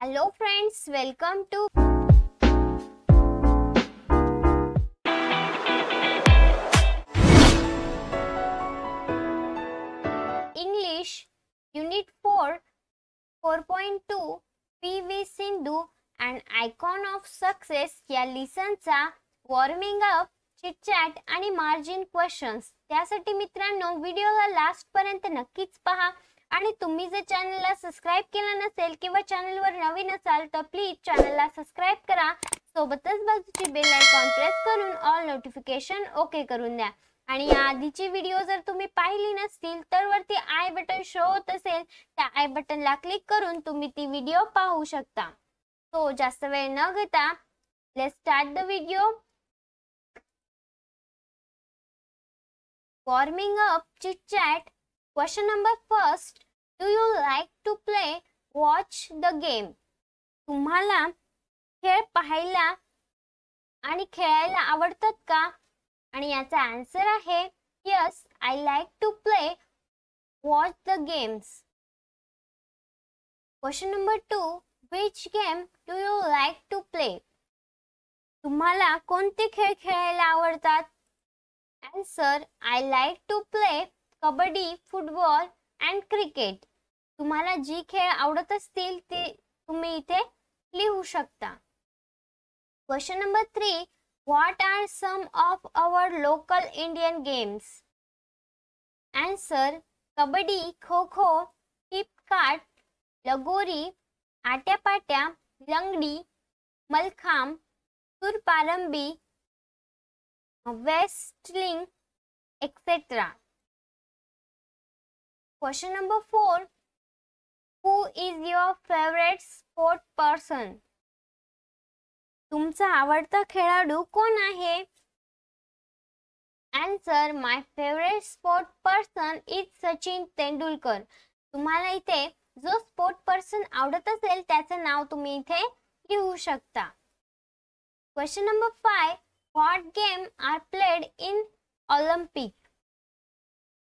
Hello friends, welcome to English Unit 4 4.2 PV Sindhu and Icon of Success या लिसनचा warming up, chit chat आणि margin questions. त्यासाठी मित्रांनो व्हिडिओला last पर्यंत नक्कीच पहा आणि तुम्ही जर चॅनलला सबस्क्राइब केलं नसेल किंवा चॅनलवर नवीन असाल तर प्लीज चॅनलला सबस्क्राइब करा. सोबतच बाजूची बेल आयकॉन प्रेस करून ऑल नोटिफिकेशन ओके करून द्या. आणि या आधीची व्हिडिओ जर तुम्ही पाहिली नसतील तर वरती आय बटन शो होत असेल त्या आय बटनला क्लिक करून तुम्ही ती व्हिडिओ पाहू शकता. तो जास्त वेळ न घेता let's start the video. Warming up, chit chat. Question number first. Do you like to play, watch the game? तुम्हाला खेळ पाहायला आणि खेळायला आवडतात का? आणि याचा आन्सर आहे yes, I like to play, watch the games. Question number 2. Which game do you like to play? तुम्हाला कोणते खेळ खेळायला आवडतात? Answer, I like to play kabaddi, football and cricket. तुम्हाला जी खेळ आवडत असतील ते तुम्ही इथे लिहू शकता. Question number 3. What are some of our local Indian games? Answer, kabaddi, kho kho, टिप-काट, लगोरी, आट्यापाट्या, लंगडी, mallakhamb, सूरपारंबी, wrestling, etc. Question number 4. Who is your favorite sport person? तुमचा आवडता खेळाडू कोण आहे? Answer, my favorite sport person is Sachin Tendulkar. तुम्हाला इथे जो स्पोर्ट पर्सन आवडत असेल त्याचं नाव तुम्ही इथे लिहू शकता. Question number 5. What game are played in Olympic?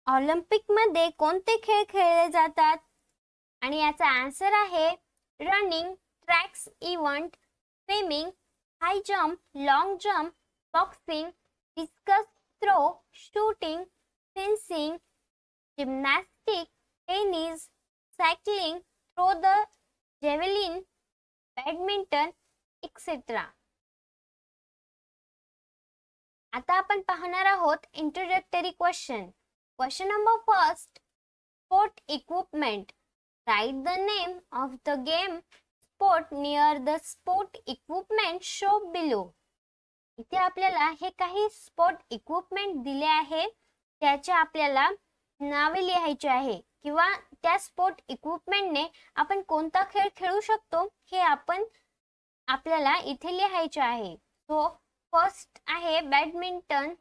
Olympic मध्ये कोणते खेळ खेळले जातात? आणि याचा आन्सर आहे running, tracks event, swimming, high jump, long jump, boxing, discus throw, shooting, fencing, gymnastic, tennis, cycling, throw the javelin, badminton, etcetera. आता आपण पाहणार आहोत introductory question. Question number first. Sport equipment. Write the name of the game sport near the sport equipment show below. इथे आपल्याला हे काही sport equipment दिले आहे त्याचे आपल्याला नावे लिहायचे आहे किंवा त्या स्पोर्ट इक्विपमेंटने आपण कोणता खेळ खेळू शकतो हे आपल्याला इथे लिहायचे आहे. सो फर्स्ट आहे बॅडमिंटन,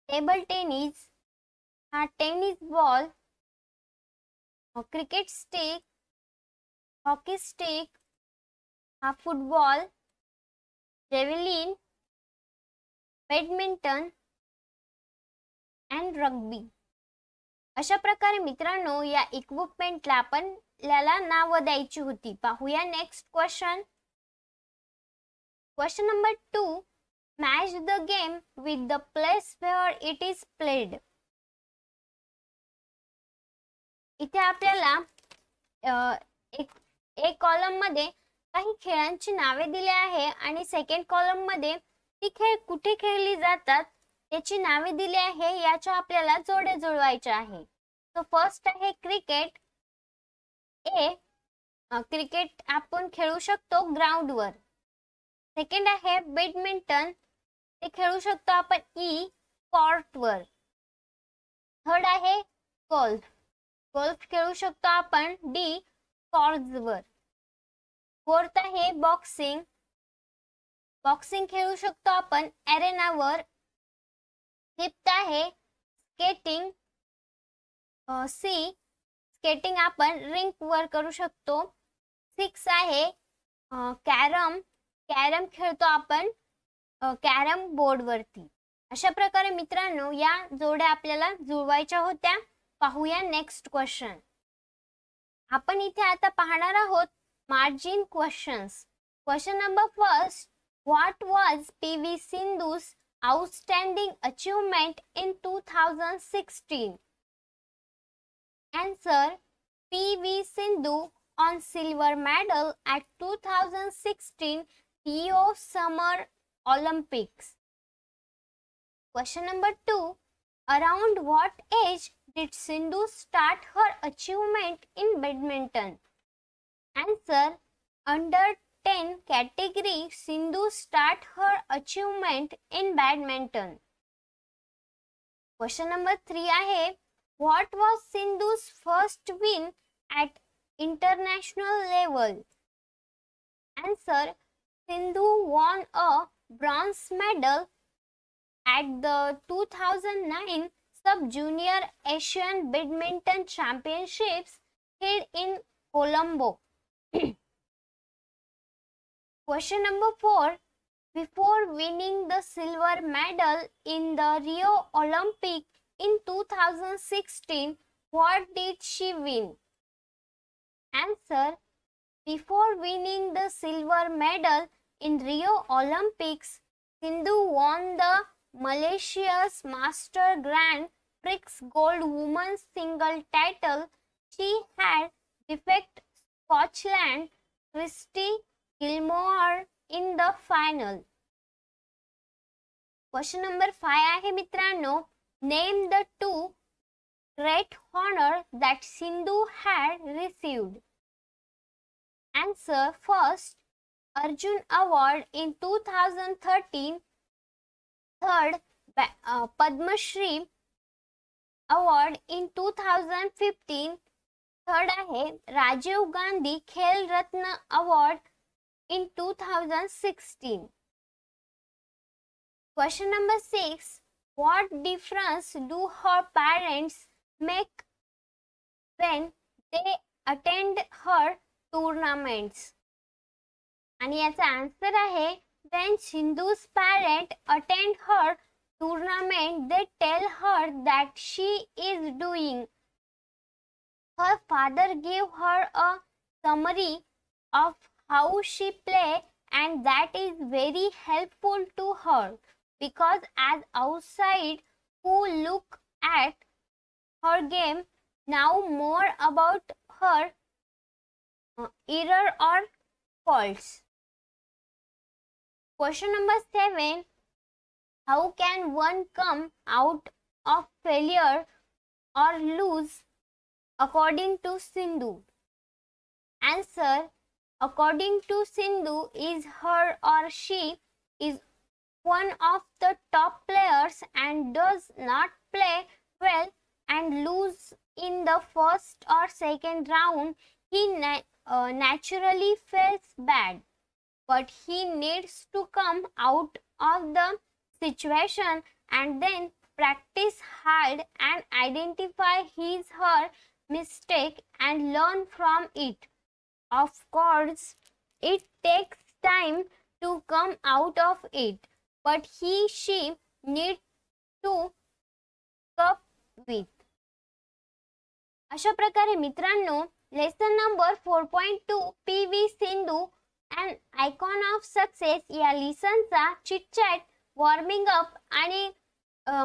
टेबल टेनिस, हा tennis ball, cricket stick, hockey stick, हा फुटबॉल, जेव्हलिन, बॅडमिंटन अँड रग्बी. अशा प्रकारे मित्रांनो या इक्विपमेंटला आपल्याला नाव द्यायची होती. पाहूया next question. Question number 2. Match the game with the place where it is played. इथे आपल्याला एक कॉलम मध्ये काही खेळांची नावे दिली आहे आणि सेकंड कॉलम मध्ये ती खेळ कुठे खेळली जातात त्याची नावे दिली आहे. याच्या आपल्याला जोड्या जुळवायच्या आहे. सो फर्स्ट आहे क्रिकेट. क्रिकेट आपण खेळू शकतो ग्राउंड वर. सेकंड आहे बॅडमिंटन, ते खेळू शकतो आपण कोर्ट वर. थर्ड आहे गोल्फ, गोल्फ खेळू शकतो आपण कॉर्ट्स वर. फोर्थ आहे बॉक्सिंग, बॉक्सिंग खेळू शकतो आपण अरेना वर. फिफ्थ आहे स्केटिंग, स्केटिंग आपण रिंक वर करू शकतो. सिक्स आहे कॅरम, कॅरम खेळतो आपण कॅरम बोर्ड वरती. अशा प्रकारे मित्रांनो या जोड्या आपल्याला जुळवायच्या होत्या. पाहूया नेक्स्ट क्वेश्चन. आपण इथे आता पाहणार आहोत margin questions. Question number first. What was PV Sindhu's outstanding achievement in 2016? Answer. PV Sindhu on silver medal at 2016 Rio Summer Olympics. Question number 2. Around what age did Sindhu start her achievement in badminton? Answer. Under 10 category Sindhu start her achievement in badminton. Question number 3 आहे. What was Sindhu's first win at international level? Answer. Sindhu won a bronze medal at the 2009 Sub-Junior Asian Badminton Championships held in Colombo. Question number 4. Before winning the silver medal in the Rio Olympic in 2016, what did she win? Answer. Before winning the silver medal in Rio Olympics, Sindhu won the Malaysia's Master Grand Prix Gold Women's Single title. She had defeated Scotland Christy Gilmore in the final. Question number 5 आहे मित्रांनो. Name the 2 great honor that Sindhu had received. Answer. First, Arjun Award in 2013. Third, Padma Shri Award in 2015. Third आहे Rajiv Gandhi Khel Ratna Award in 2016. Question number 6. What difference do her parents make when they attend her tournaments? आणि याचा answer आहे when Sindhu's parents attend her tournament, they tell her that she is doing. Her father gave her a summary of how she play, and that is very helpful to her because as outside who look at her game know more about her error or faults. Question number 7. How can one come out of failure or lose according to Sindhu? Answer. According to Sindhu, is her or she is one of the top players and does not play well and lose in the first or second round, he naturally feels bad. But he needs to come out of the situation and then practice hard and identify his her mistake and learn from it. Of course, it takes time to come out of it, but she needs to cope with. अशा प्रकारे मित्रांनो lesson number 4.2 PV Sindhu and icon of success या लिसनचा chitchat warming up आणि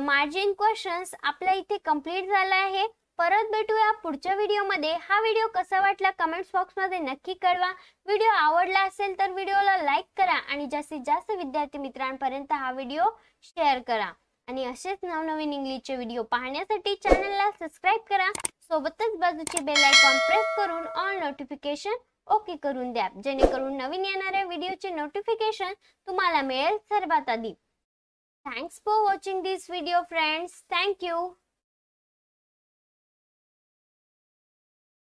margin questions आपल्या इथे complete झाला आहे. परत भेटूया पुढच्या व्हिडिओमध्ये. हा व्हिडिओ कसा वाटला कमेंट्स बॉक्समध्ये नक्की कळवा. व्हिडिओ आवडला असेल तर व्हिडिओला लाईक करा आणि जास्तीत जास्त विद्यार्थी मित्रांपर्यंत हा व्हिडिओ शेअर करा. आणि असेच नवनवीन इंग्लिशचे व्हिडिओ पाहण्यासाठी चॅनलला सबस्क्राइब करा. सोबतच बाजूचे बेल आयकॉन प्रेस करून ऑल नोटिफिकेशन ओके करून द्या, जेणेकरून नवीन येणाऱ्या व्हिडिओचे नोटिफिकेशन तुम्हाला मिळेल सर्वात आधी. Thanks for watching this video friends. Thank you.